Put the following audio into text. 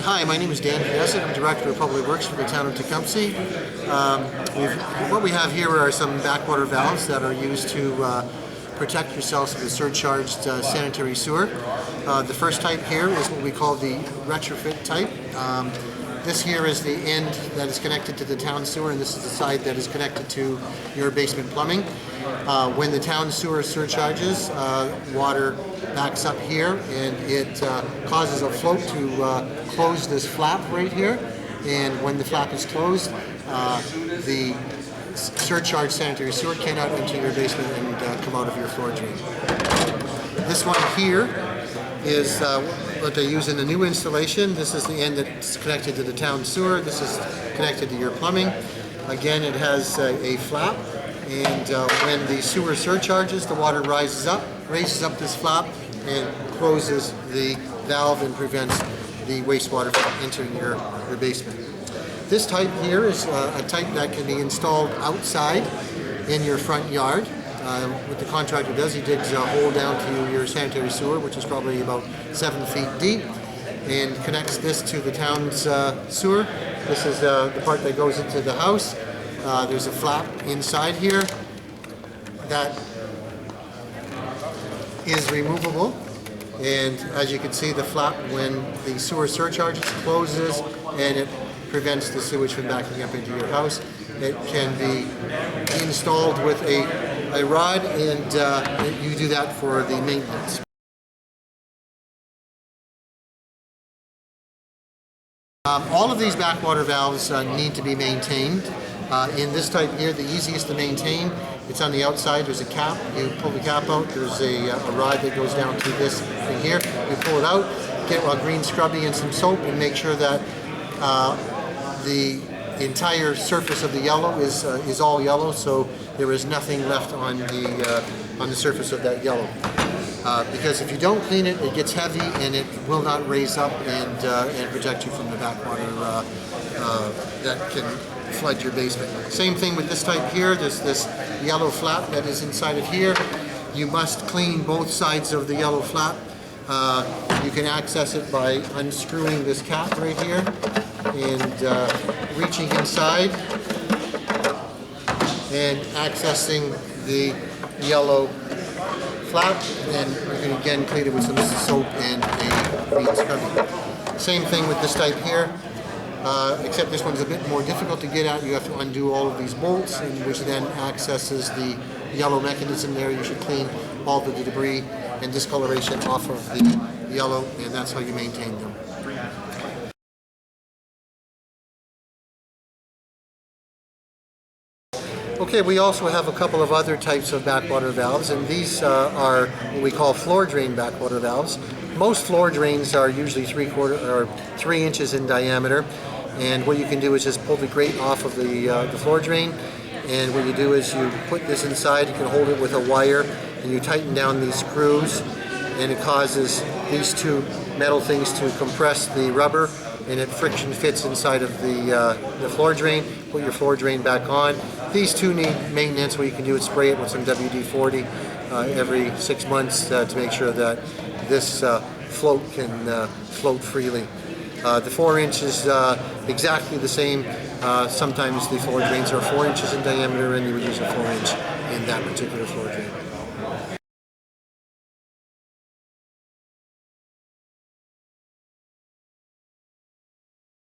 Hi, my name is Dan Piescic. I'm Director of Public Works for the Town of Tecumseh. What we have here are some backwater valves that are used to protect yourselves from the surcharged sanitary sewer. The first type here is what we call the retrofit type. This here is the end that is connected to the town sewer, and this is the side that is connected to your basement plumbing. When the town sewer surcharges, water backs up here, and it causes a float to close this flap right here. And when the flap is closed, the surcharged sanitary sewer cannot enter your basement and come out of your floor drain. This one here is what they use in the new installation. This is the end that's connected to the town sewer. This is connected to your plumbing. Again, it has a flap, and when the sewer surcharges, the water raises up this flap and closes the valve and prevents the wastewater from entering your basement. This type here is a type that can be installed outside in your front yard. What the contractor does, he digs a hole down to your sanitary sewer, which is probably about 7 feet deep, and connects this to the town's sewer. This is the part that goes into the house. There's a flap inside here that is removable, and as you can see, the flap, when the sewer surcharges, closes, and it prevents the sewage from backing up into your house. It can be installed with a rod, and you do that for the maintenance. All of these backwater valves need to be maintained. In this type here, the easiest to maintain, it's on the outside. There's a cap. You pull the cap out. There's a rod that goes down to this thing here. You pull it out, get a green scrubby and some soap, and make sure that the entire surface of the yellow is all yellow, so there is nothing left on the surface of that yellow. Because if you don't clean it, it gets heavy and it will not raise up and protect you from the backwater that can flood your basement. Same thing with this type here. There's this yellow flap that is inside of here. You must clean both sides of the yellow flap. You can access it by unscrewing this cap right here and reaching inside and accessing the yellow flap, and you can again clean it with some soap and a green scrubby. Same thing with this type here, except this one's a bit more difficult to get at. You have to undo all of these bolts, which then accesses the yellow mechanism there. You should clean all the debris and discoloration off of the yellow, and that's how you maintain them. Okay, we also have a couple of other types of backwater valves, and these are what we call floor drain backwater valves. Most floor drains are usually 3 inches in diameter, and what you can do is just pull the grate off of the floor drain, and what you do is you put this inside. You can hold it with a wire, and you tighten down these screws, and it causes these two metal things to compress the rubber, and it friction fits inside of the floor drain. Put your floor drain back on. These two need maintenance. What you can do is spray it with some WD-40 every 6 months to make sure that this float can float freely. The 4 inch is exactly the same. Sometimes the floor drains are 4 inches in diameter, and you would use a 4 inch in that particular floor drain.